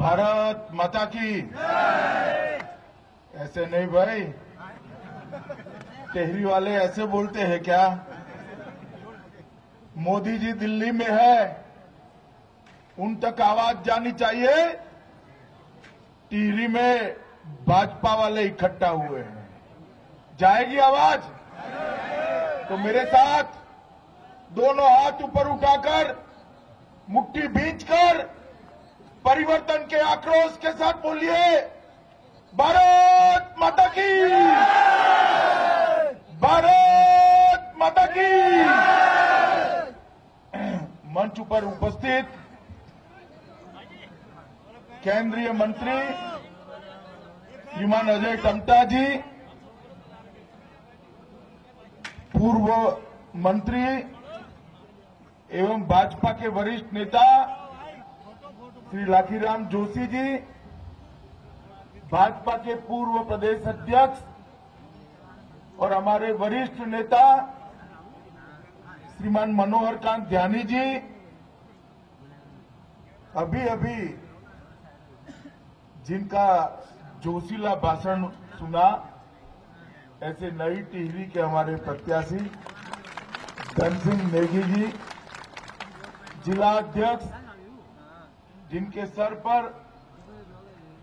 भारत माता की। ऐसे नहीं भाई, टेहरी वाले ऐसे बोलते हैं क्या? मोदी जी दिल्ली में है, उन तक आवाज जानी चाहिए। टिहरी में भाजपा वाले इकट्ठा हुए हैं, जाएगी आवाज? तो मेरे साथ दोनों हाथ ऊपर उठाकर, मुट्ठी भींचकर परिवर्तन के आक्रोश के साथ बोलिए, भारत माता की, भारत माता की। मंच पर उपस्थित केंद्रीय मंत्री श्रीमान अजय टम्टा जी, पूर्व मंत्री एवं भाजपा के वरिष्ठ नेता श्री लाखीराम जोशी जी, भाजपा के पूर्व प्रदेश अध्यक्ष और हमारे वरिष्ठ नेता श्रीमान मनोहर कांत ध्यानी जी, अभी अभी जिनका जोशीला भाषण सुना, ऐसे नई टिहरी के हमारे प्रत्याशी धन सिंह नेगी जी, जिला अध्यक्ष जिनके सर पर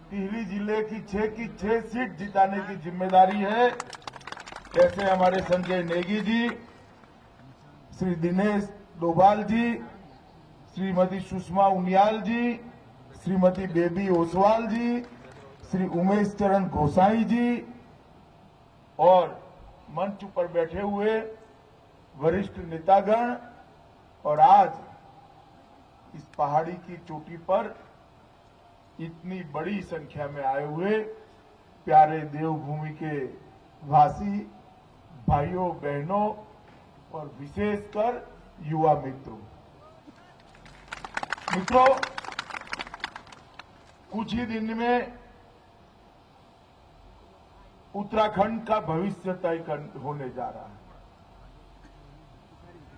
टिहरी जिले की 6 की 6 सीट जिताने की जिम्मेदारी है, ऐसे हमारे संजय नेगी जी, श्री दिनेश डोभाल जी, श्रीमती सुषमा उनियाल जी, श्रीमती बेबी ओसवाल जी, श्री उमेश चरण गोसाई जी और मंच पर बैठे हुए वरिष्ठ नेतागण और आज इस पहाड़ी की चोटी पर इतनी बड़ी संख्या में आए हुए प्यारे देवभूमि के वासी भाइयों बहनों और विशेषकर युवा मित्रों, कुछ ही दिन में उत्तराखंड का भविष्य तय होने जा रहा है।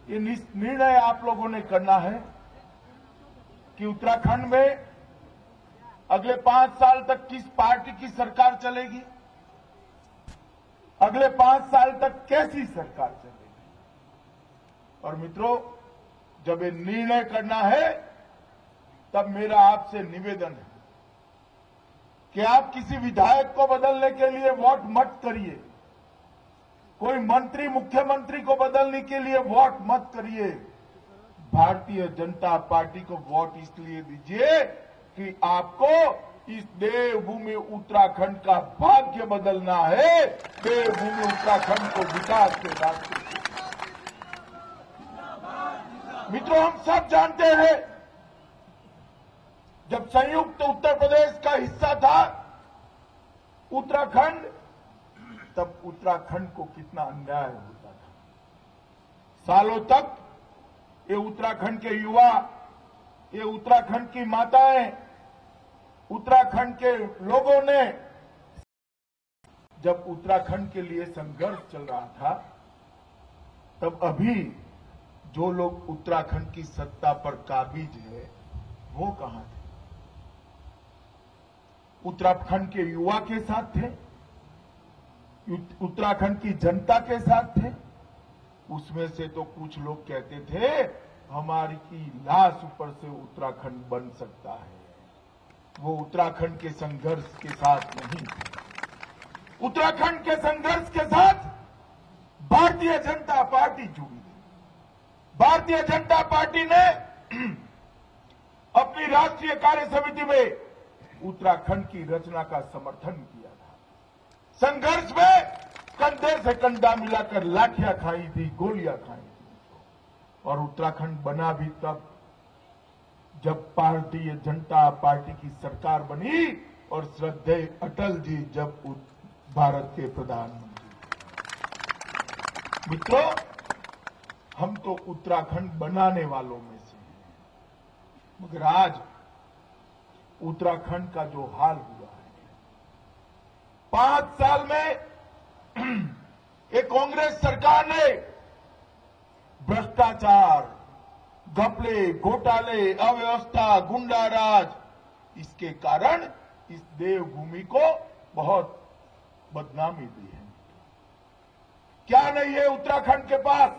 ये निर्णय आप लोगों ने करना है कि उत्तराखंड में अगले 5 साल तक किस पार्टी की सरकार चलेगी, अगले 5 साल तक कैसी सरकार चलेगी। और मित्रों, जब ये निर्णय करना है तब मेरा आपसे निवेदन है कि आप किसी विधायक को बदलने के लिए वोट मत करिए, कोई मंत्री मुख्यमंत्री को बदलने के लिए वोट मत करिए। भारतीय जनता पार्टी को वोट इसलिए दीजिए कि आपको इस देवभूमि उत्तराखंड का भाग्य बदलना है, देवभूमि उत्तराखंड को विकास के रास्ते। मित्रों, हम सब जानते हैं जब संयुक्त उत्तर प्रदेश का हिस्सा था उत्तराखंड, तब उत्तराखंड को कितना अन्याय होता था। सालों तक ये उत्तराखंड के युवा, ये उत्तराखंड की माताएं, उत्तराखंड के लोगों ने जब उत्तराखंड के लिए संघर्ष चल रहा था, तब अभी जो लोग उत्तराखंड की सत्ता पर काबिज है वो कहां थे? उत्तराखंड के युवा के साथ थे, उत्तराखंड की जनता के साथ थे। उसमें से तो कुछ लोग कहते थे हमारी की लाश ऊपर से उत्तराखंड बन सकता है। वो उत्तराखंड के संघर्ष के साथ नहीं थे। उत्तराखंड के संघर्ष के साथ भारतीय जनता पार्टी जुड़ी थी। भारतीय जनता पार्टी ने अपनी राष्ट्रीय कार्य समिति में उत्तराखंड की रचना का समर्थन किया था। संघर्ष में कंधे से कंधा मिलाकर लाठियां खाई थी, गोलियां खाई थी। और उत्तराखंड बना भी तब जब भारतीय जनता पार्टी की सरकार बनी और श्रद्धेय अटल जी जब भारत के प्रधानमंत्री। मित्रों, हम तो उत्तराखंड बनाने वालों में से हैं, मगर आज उत्तराखंड का जो हाल हुआ है, 5 साल में एक कांग्रेस सरकार ने भ्रष्टाचार, घपले, घोटाले, अव्यवस्था, गुंडाराज, इसके कारण इस देवभूमि को बहुत बदनामी दी है। क्या नहीं है उत्तराखंड के पास?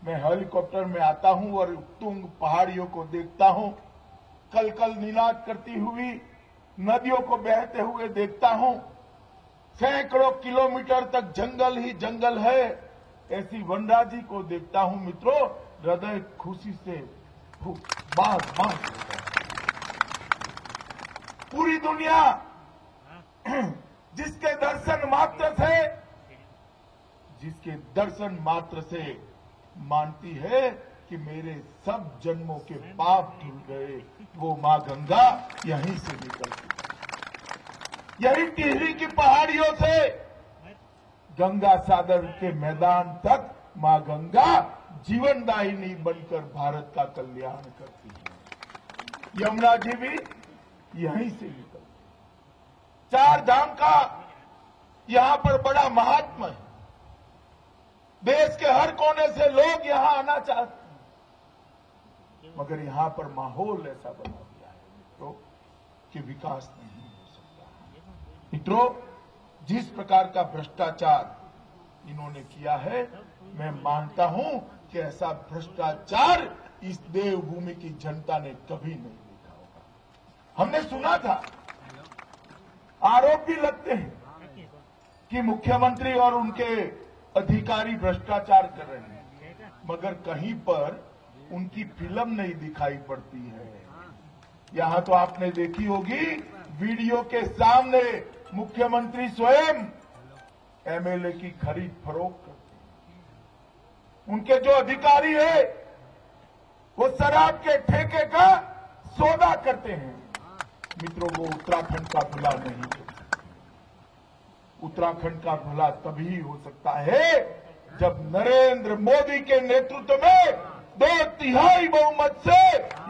मैं हेलीकॉप्टर में आता हूं और तुंग पहाड़ियों को देखता हूं, कल कल निनाद करती हुई नदियों को बहते हुए देखता हूं, सैकड़ों किलोमीटर तक जंगल ही जंगल है, ऐसी वनराजी को देखता हूं मित्रों, हृदय खुशी से बांस बांस होता है। पूरी दुनिया जिसके दर्शन मात्र से मानती है कि मेरे सब जन्मों के पाप धुल गए, वो मां गंगा यहीं से निकलती, यही टिहरी की पहाड़ियों से गंगा सागर के मैदान तक मां गंगा जीवनदायिनी बनकर भारत का कल्याण करती है। यमुना जी भी यहीं से निकलती। चार धाम का यहां पर बड़ा महात्मा है। देश के हर कोने से लोग यहां आना चाहते हैं, मगर यहां पर माहौल ऐसा बना दिया है मित्रों कि विकास नहीं हो सकता। मित्रों, जिस प्रकार का भ्रष्टाचार इन्होंने किया है, मैं मानता हूं कि ऐसा भ्रष्टाचार इस देवभूमि की जनता ने कभी नहीं देखा होगा। हमने सुना था, आरोप भी लगते हैं कि मुख्यमंत्री और उनके अधिकारी भ्रष्टाचार कर रहे हैं, मगर कहीं पर उनकी फिल्म नहीं दिखाई पड़ती है। यहां तो आपने देखी होगी, वीडियो के सामने मुख्यमंत्री स्वयं एमएलए की खरीद फरोख्त करते हैं। उनके जो अधिकारी है वो शराब के ठेके का सौदा करते हैं। मित्रों, वो उत्तराखंड का भला नहीं हो सकता। उत्तराखंड का भला तभी हो सकता है जब नरेंद्र मोदी के नेतृत्व में 2/3 बहुमत से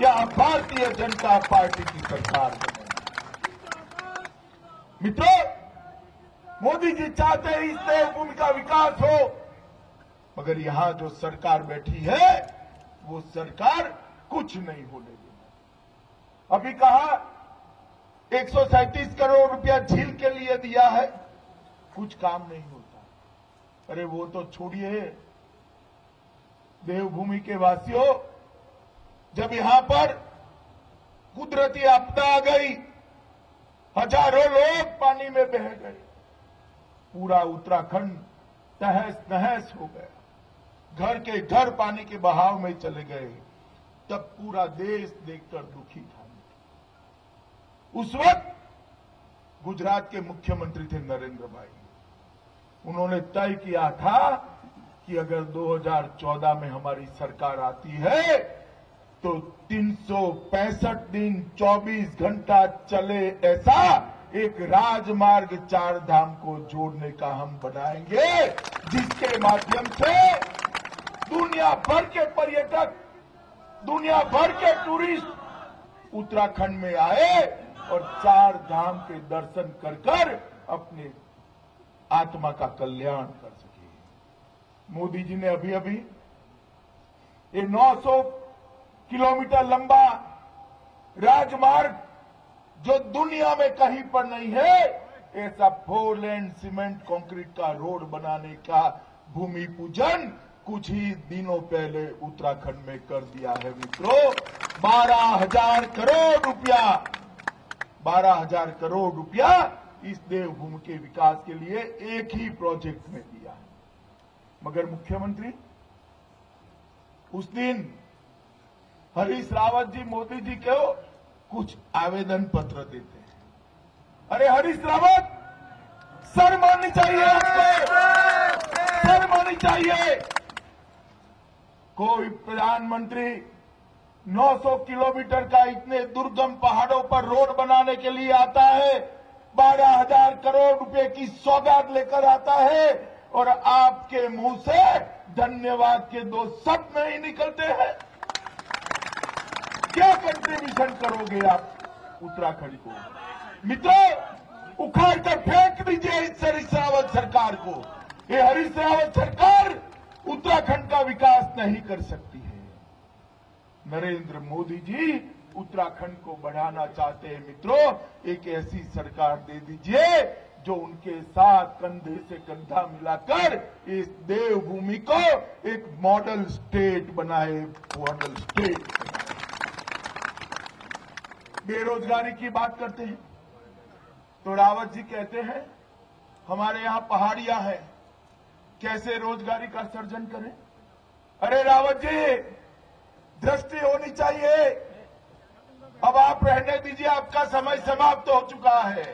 यहां भारतीय जनता पार्टी की सरकार बने। मित्रों, मोदी जी चाहते हैं इस देवभूमि का विकास हो, मगर यहां जो सरकार बैठी है वो सरकार कुछ नहीं होने देगी। अभी कहा 137 करोड़ रुपया झील के लिए दिया है, कुछ काम नहीं होता। अरे वो तो छोड़िए, देवभूमि के वासियों, जब यहां पर कुदरती आपदा आ गई, हजारों लोग पानी में बह गए, पूरा उत्तराखंड तहस नहस हो गया, घर के घर पानी के बहाव में चले गए, तब पूरा देश देखकर दुखी था। उस वक्त गुजरात के मुख्यमंत्री थे नरेंद्र भाई। उन्होंने तय किया था कि अगर 2014 में हमारी सरकार आती है तो 365 दिन 24 घंटा चले ऐसा एक राजमार्ग 4 धाम को जोड़ने का हम बनाएंगे, जिसके माध्यम से दुनिया भर के पर्यटक, दुनिया भर के टूरिस्ट उत्तराखंड में आए और 4 धाम के दर्शन कर कर अपने आत्मा का कल्याण कर सके। मोदी जी ने अभी अभी ये 900 किलोमीटर लंबा राजमार्ग, जो दुनिया में कहीं पर नहीं है, ऐसा 4 लेन सीमेंट कंक्रीट का रोड बनाने का भूमि पूजन कुछ ही दिनों पहले उत्तराखंड में कर दिया है। मित्रों, 12,000 करोड़ रुपया, 12,000 करोड़ रुपया इस देवभूमि के विकास के लिए एक ही प्रोजेक्ट में दिया है। मगर मुख्यमंत्री उस दिन हरीश रावत जी मोदी जी को कुछ आवेदन पत्र देते हैं। अरे हरीश रावत, शर्म आनी चाहिए आपको, शर्म आनी चाहिए। कोई प्रधानमंत्री 900 किलोमीटर का इतने दुर्गम पहाड़ों पर रोड बनाने के लिए आता है, 12,000 करोड़ रुपए की सौगात लेकर आता है, और आपके मुंह से धन्यवाद के 2 शब्द नहीं निकलते हैं। क्या कंट्रीब्यूशन करोगे आप उत्तराखंड को? मित्रों, उखाड़ कर फेंक दीजिए इस हरीश रावत सरकार को। ये हरीश रावत सरकार उत्तराखंड का विकास नहीं कर सकती है। नरेंद्र मोदी जी उत्तराखंड को बढ़ाना चाहते हैं मित्रों, एक ऐसी सरकार दे दीजिए जो उनके साथ कंधे से कंधा मिलाकर इस देवभूमि को एक मॉडल स्टेट बनाए, मॉडल स्टेट। बेरोजगारी की बात करते हैं तो रावत जी कहते हैं हमारे यहां पहाड़ियां हैं, कैसे रोजगारी का सर्जन करें। अरे रावत जी, दृष्टि होनी चाहिए। अब आप रहने दीजिए, आपका समय समाप्त हो चुका है।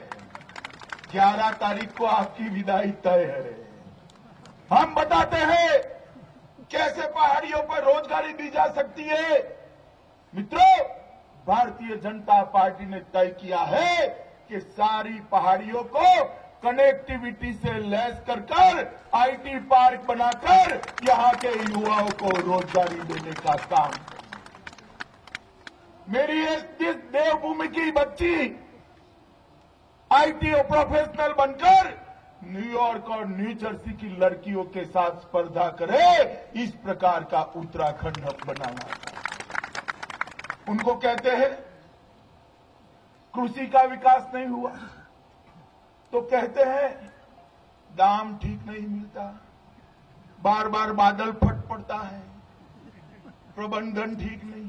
11 तारीख को आपकी विदाई तय है। हम बताते हैं कैसे पहाड़ियों पर रोजगारी दी जा सकती है। मित्रों, भारतीय जनता पार्टी ने तय किया है कि सारी पहाड़ियों को कनेक्टिविटी से लैस कर आईटी पार्क बनाकर यहां के युवाओं को रोजगारी देने का काम। मेरी इस देवभूमि की बच्ची आईटी प्रोफेशनल बनकर न्यूयॉर्क और न्यू जर्सी की लड़कियों के साथ स्पर्धा करे, इस प्रकार का उत्तराखंड हम बनाना। उनको कहते हैं कृषि का विकास नहीं हुआ तो कहते हैं दाम ठीक नहीं मिलता, बार बार बादल फट पड़ता है, प्रबंधन ठीक नहीं।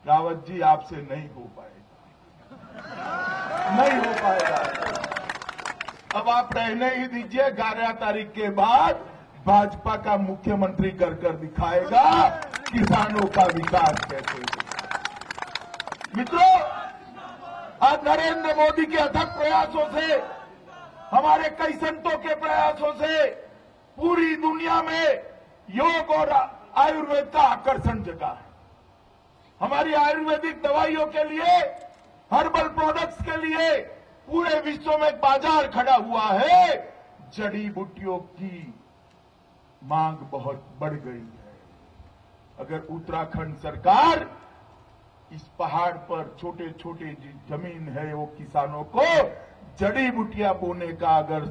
रावत जी, आपसे नहीं हो पाएगा, नहीं हो पाएगा। अब आप रहने ही दीजिए। 11 तारीख के बाद भाजपा का मुख्यमंत्री कर दिखाएगा किसानों का विकास कैसे होगा। मित्रों, आज नरेंद्र मोदी के अथक प्रयासों से, हमारे कई संतों के प्रयासों से पूरी दुनिया में योग और आयुर्वेद का आकर्षण जगा है। हमारी आयुर्वेदिक दवाइयों के लिए, हर्बल प्रोडक्ट्स के लिए पूरे विश्व में बाजार खड़ा हुआ है। जड़ी बूटियों की मांग बहुत बढ़ गई है। अगर उत्तराखंड सरकार इस पहाड़ पर छोटे छोटे जमीन है वो किसानों को जड़ी बूटियां बोने का अगर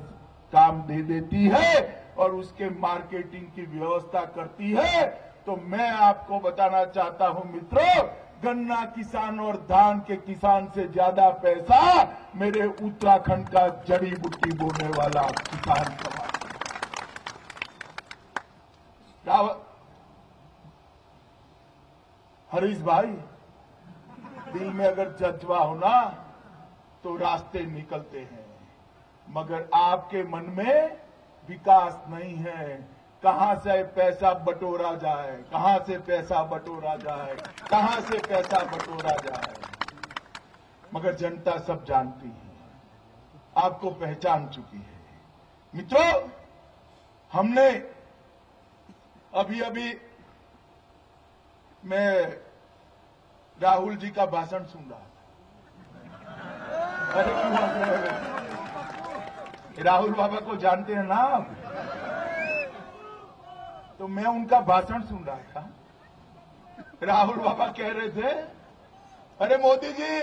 काम दे देती है और उसके मार्केटिंग की व्यवस्था करती है, तो मैं आपको बताना चाहता हूं मित्रों, गन्ना किसान और धान के किसान से ज्यादा पैसा मेरे उत्तराखंड का जड़ी बूटी बोने वाला किसान कमाता। हरीश भाई, दिल में अगर जज्बा हो ना तो रास्ते निकलते हैं, मगर आपके मन में विकास नहीं है। कहां से पैसा बटोरा जाए, कहां से पैसा बटोरा जाए, कहां से पैसा बटोरा जाए। मगर जनता सब जानती है, आपको पहचान चुकी है। मित्रों, हमने अभी मैं राहुल जी का भाषण सुन रहा था। अरे क्यों हंस रहे हो? राहुल बाबा को जानते हैं ना आप? तो मैं उनका भाषण सुन रहा था। राहुल बाबा कह रहे थे, अरे मोदी जी,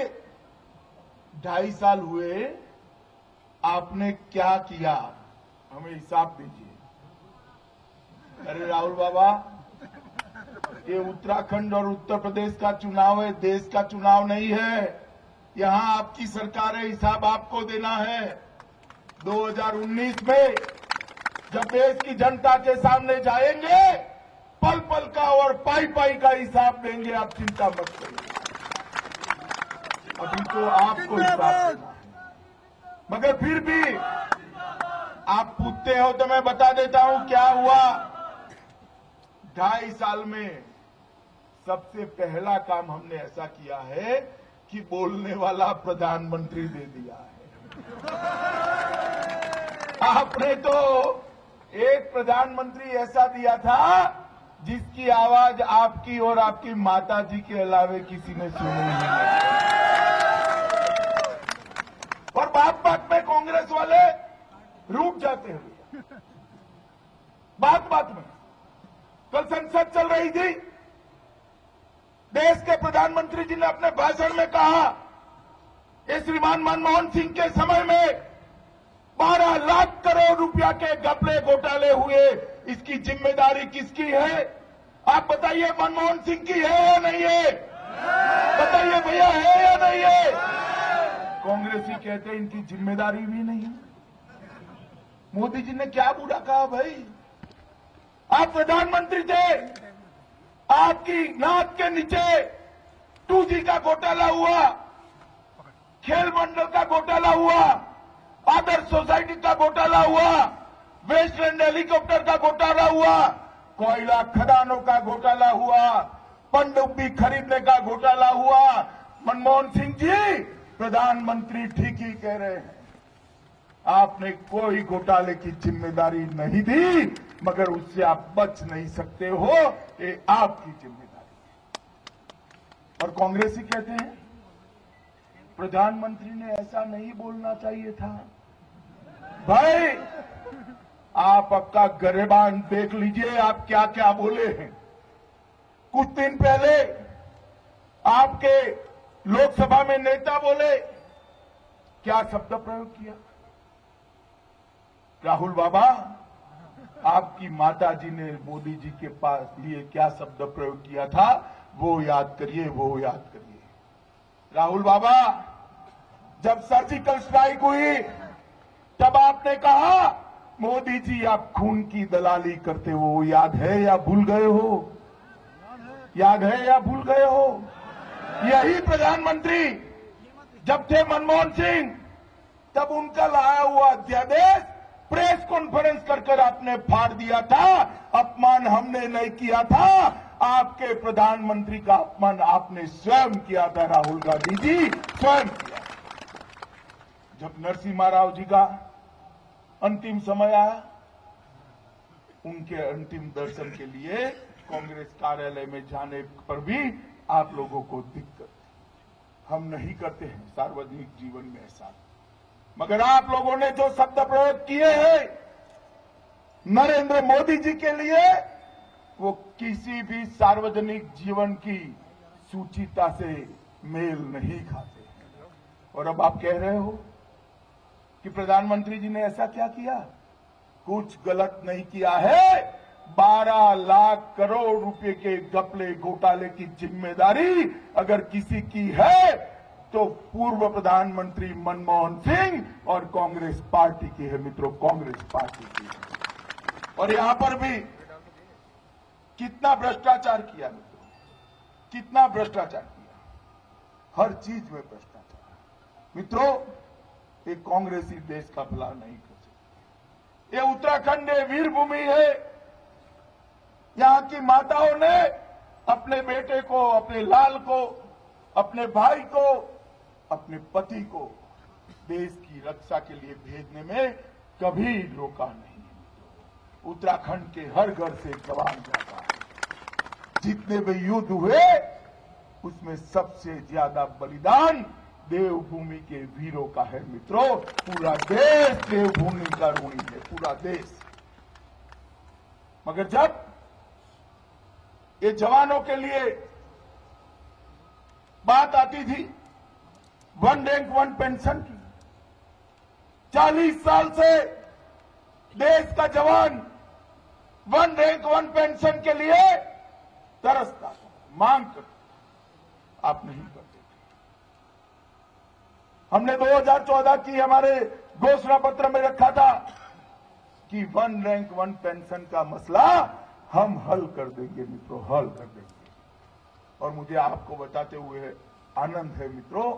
2.5 साल हुए, आपने क्या किया, हमें हिसाब दीजिए। अरे राहुल बाबा, ये उत्तराखंड और उत्तर प्रदेश का चुनाव है, देश का चुनाव नहीं है। यहां आपकी सरकार है, हिसाब आपको देना है। 2019 में जब देश की जनता के सामने जाएंगे, पल पल का और पाई पाई का हिसाब देंगे, आप चिंता मत करिए। अभी तो आपको हिसाब देना है, मगर फिर भी आप पूछते हो तो मैं बता देता हूं क्या हुआ। 2.5 साल में सबसे पहला काम हमने ऐसा किया है कि बोलने वाला प्रधानमंत्री दे दिया है। आपने तो एक प्रधानमंत्री ऐसा दिया था जिसकी आवाज आपकी और आपकी माता जी के अलावे किसी ने सुनी नहीं। और बात बात में कांग्रेस वाले रूठ जाते हैं। बात बात में कल संसद चल रही थी, देश के प्रधानमंत्री जी ने अपने भाषण में कहा, ये श्रीमान मनमोहन सिंह के समय में 12 लाख करोड़ रुपया के घपले घोटाले हुए, इसकी जिम्मेदारी किसकी है? आप बताइए, मनमोहन सिंह की है या नहीं है? बताइए भैया, है या नहीं है? कांग्रेसी कहते हैं इनकी जिम्मेदारी भी नहीं है। मोदी जी ने क्या बुरा कहा भाई? आप प्रधानमंत्री थे, आपकी नाक के नीचे 2G का घोटाला हुआ, खेल मंडल का घोटाला हुआ, आदर्श सोसाइटी का घोटाला हुआ, वेस्टलैंड हेलीकॉप्टर का घोटाला हुआ, कोयला खदानों का घोटाला हुआ, पनडुब्बी खरीदने का घोटाला हुआ। मनमोहन सिंह जी, प्रधानमंत्री ठीक ही कह रहे हैं, आपने कोई घोटाले की जिम्मेदारी नहीं दी, मगर उससे आप बच नहीं सकते हो, ये आपकी जिम्मेदारी है। और कांग्रेसी कहते हैं प्रधानमंत्री ने ऐसा नहीं बोलना चाहिए था। भाई, आप आपका गिरबान देख लीजिए, आप क्या क्या बोले हैं। कुछ दिन पहले आपके लोकसभा में नेता बोले, क्या शब्द प्रयोग किया? राहुल बाबा, आपकी माता जी ने मोदी जी के पास लिए क्या शब्द प्रयोग किया था, वो याद करिए, वो याद करिए। राहुल बाबा, जब सर्जिकल स्ट्राइक हुई तब आपने कहा मोदी जी आप खून की दलाली करते हो, याद है या भूल गए हो? याद है या भूल गए हो? यही प्रधानमंत्री जब थे मनमोहन सिंह, तब उनका लाया हुआ अध्यादेश प्रेस कॉन्फ्रेंस कर आपने फाड़ दिया था। अपमान हमने नहीं किया था, आपके प्रधानमंत्री का अपमान आपने स्वयं किया था राहुल गांधी जी, स्वयं किया। जब नरसिम्हा राव जी का अंतिम समय आया, उनके अंतिम दर्शन के लिए कांग्रेस कार्यालय में जाने पर भी आप लोगों को दिक्कत। हम नहीं करते हैं सार्वजनिक जीवन में ऐसा, मगर आप लोगों ने जो शब्द प्रयोग किए हैं नरेंद्र मोदी जी के लिए, वो किसी भी सार्वजनिक जीवन की सूचिता से मेल नहीं खाते। और अब आप कह रहे हो कि प्रधानमंत्री जी ने ऐसा क्या किया? कुछ गलत नहीं किया है। 12 लाख करोड़ रुपए के घपले घोटाले की जिम्मेदारी अगर किसी की है तो पूर्व प्रधानमंत्री मनमोहन सिंह और कांग्रेस पार्टी की है मित्रों, कांग्रेस पार्टी की है। और यहां पर भी कितना भ्रष्टाचार किया मित्रों, कितना भ्रष्टाचार किया, हर चीज में भ्रष्टाचार। मित्रों, एक कांग्रेसी देश का भला नहीं कर सकती। ये उत्तराखंड वीरभूमि है। यहां की माताओं ने अपने बेटे को, अपने लाल को, अपने भाई को, अपने पति को देश की रक्षा के लिए भेजने में कभी रोका नहीं। उत्तराखंड के हर घर से जवान जाता है। जितने भी युद्ध हुए उसमें सबसे ज्यादा बलिदान देवभूमि के वीरों का है मित्रों। पूरा देश देवभूमि का ऋणी है, पूरा देश। मगर जब ये जवानों के लिए बात आती थी वन रैंक वन पेंशन की, 40 साल से देश का जवान वन रैंक वन पेंशन के लिए तरसता था, मांग करता। आप नहीं करते। हमने 2014 की हमारे घोषणा पत्र में रखा था कि वन रैंक वन पेंशन का मसला हम हल कर देंगे मित्रों, हल कर देंगे। और मुझे आपको बताते हुए आनंद है मित्रों,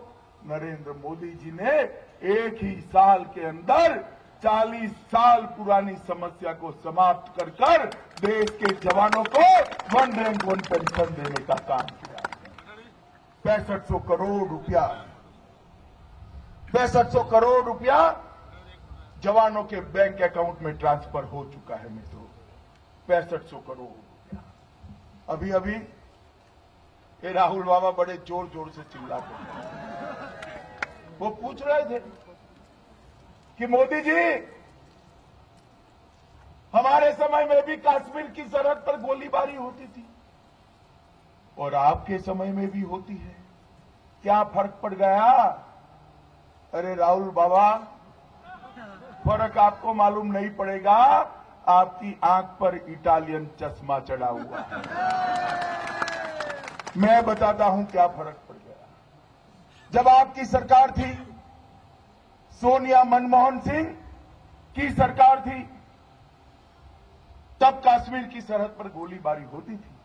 नरेंद्र मोदी जी ने एक ही साल के अंदर 40 साल पुरानी समस्या को समाप्त कर कर देश के जवानों को वन रैंक वन पेंशन देने का काम किया। 6500 करोड़ रुपया, 6500 करोड़ रुपया जवानों के बैंक अकाउंट में ट्रांसफर हो चुका है मित्रों, 6500 करोड़ रुपया। अभी अभी ये राहुल बाबा बड़े जोर जोर से चिल्लाते हैं। वो पूछ रहे थे कि मोदी जी, हमारे समय में भी कश्मीर की सरहद पर गोलीबारी होती थी और आपके समय में भी होती है, क्या फर्क पड़ गया? अरे राहुल बाबा, फर्क आपको मालूम नहीं पड़ेगा, आपकी आंख पर इटालियन चश्मा चढ़ा हुआ है। मैं बताता हूं क्या फर्क पड़ गया। जब आपकी सरकार थी, सोनिया मनमोहन सिंह की सरकार थी, तब कश्मीर की सरहद पर गोलीबारी होती थी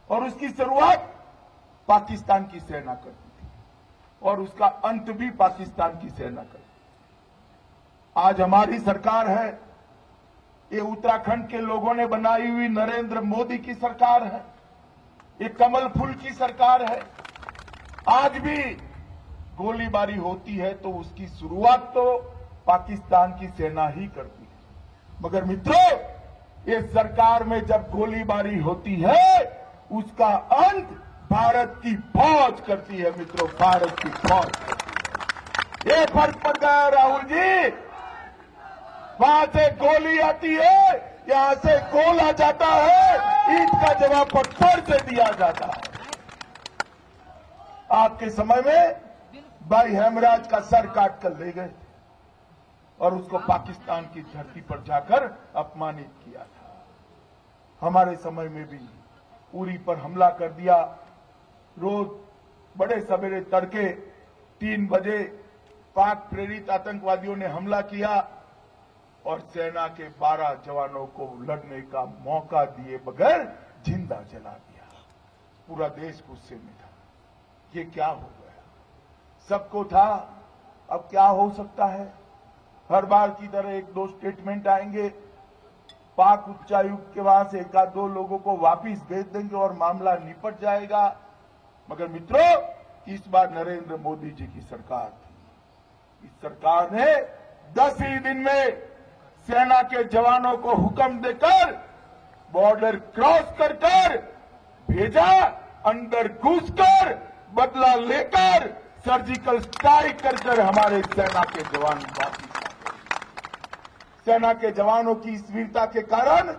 और उसकी शुरुआत पाकिस्तान की सेना करती थी और उसका अंत भी पाकिस्तान की सेना करती थी। आज हमारी सरकार है, ये उत्तराखंड के लोगों ने बनाई हुई नरेंद्र मोदी की सरकार है, ये कमल फूल की सरकार है। आज भी गोलीबारी होती है तो उसकी शुरुआत तो पाकिस्तान की सेना ही करती है। मगर मित्रों, ये सरकार में जब गोलीबारी होती है, उसका अंत भारत की फौज करती है। मित्रों, भारत की फौज। ये फर्क पड़ गया राहुल जी। वहां से गोली आती है, यहां से गोला जाता है, ईंट का जवाब पत्थर से दिया जाता है। आपके समय में भाई हेमराज का सर काट कर ले गए और उसको पाकिस्तान की धरती पर जाकर अपमानित किया था। हमारे समय में भी उरी पर हमला कर दिया। रोज बड़े सवेरे तड़के 3 बजे पाक प्रेरित आतंकवादियों ने हमला किया और सेना के 12 जवानों को लड़ने का मौका दिए बगैर जिंदा जला दिया। पूरा देश गुस्से में था। ये क्या हो गया? सबको था, अब क्या हो सकता है? हर बार की तरह 1-2 स्टेटमेंट आएंगे, पाक उच्चायुक्त के वहां से 1-2 लोगों को वापिस भेज देंगे और मामला निपट जाएगा। मगर मित्रों, इस बार नरेंद्र मोदी जी की सरकार थी। इस सरकार ने 10 ही दिन में सेना के जवानों को हुक्म देकर बॉर्डर क्रॉस कर भेजा, अंदर घुसकर बदला लेकर सर्जिकल स्ट्राइक कर हमारे सेना के जवान वापस आ गए। सेना के जवानों की इस वीरता के कारण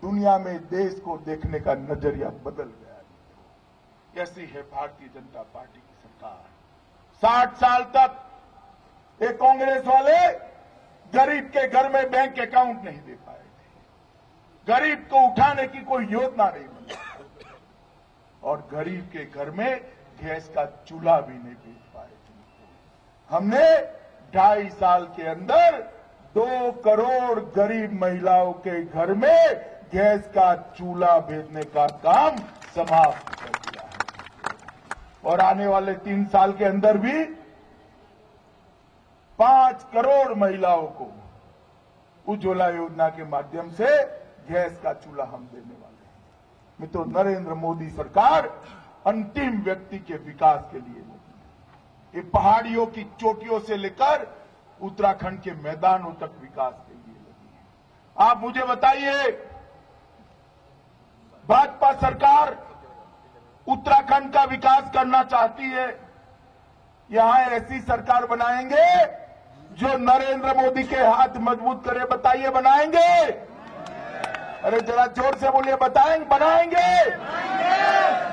दुनिया में देश को देखने का नजरिया बदल गया। ऐसी है भारतीय जनता पार्टी की सरकार। 60 साल तक ये कांग्रेस वाले गरीब के घर में बैंक अकाउंट नहीं दे पाए थे, गरीब को उठाने की कोई योजना नहीं बनी और गरीब के घर में गैस का चूल्हा भी नहीं भेज पाए थे। हमने 2.5 साल के अंदर 2 करोड़ गरीब महिलाओं के घर में गैस का चूल्हा भेजने का काम समाप्त कर दिया है और आने वाले 3 साल के अंदर भी 5 करोड़ महिलाओं को उज्ज्वला योजना के माध्यम से गैस का चूल्हा हम देने वाले हैं। मित्रों, नरेंद्र मोदी सरकार अंतिम व्यक्ति के विकास के लिए लगी है। ये पहाड़ियों की चोटियों से लेकर उत्तराखंड के मैदानों तक विकास के लिए लगी है। आप मुझे बताइए, भाजपा सरकार उत्तराखंड का विकास करना चाहती है, यहां ऐसी सरकार बनाएंगे जो नरेंद्र मोदी के हाथ मजबूत करे? बताइए, बनाएंगे? अरे जरा जोर से बोलिए, बताएंगे? बनाएंगे?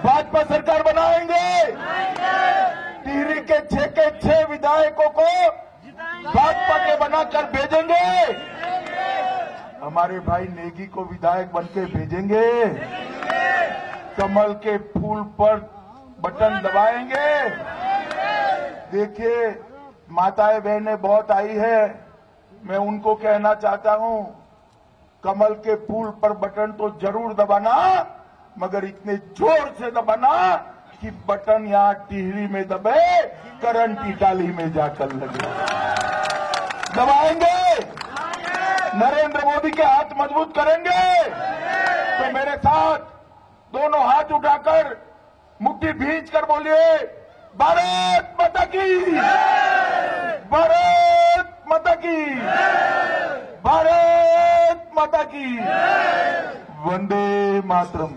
भाजपा सरकार बनाएंगे? टिहरी के 6 के 6 विधायकों को भाजपा के बनाकर भेजेंगे? हमारे भाई नेगी को विधायक बनके भेजेंगे? कमल के फूल पर बटन दबाएंगे? देखिए, माताएं बहनें बहुत आई है, मैं उनको कहना चाहता हूं, कमल के फूल पर बटन तो जरूर दबाना, मगर इतने जोर से दबाना कि बटन यहां टिहरी में दबे, करंट इटाली में जाकर लगे। दबाएंगे? नरेंद्र मोदी के हाथ मजबूत करेंगे? तो मेरे साथ दोनों हाथ उठाकर मुट्ठी भींच कर बोलिए, भारत माता की, भारत माता की, भारत माता की, वंदे मातरम।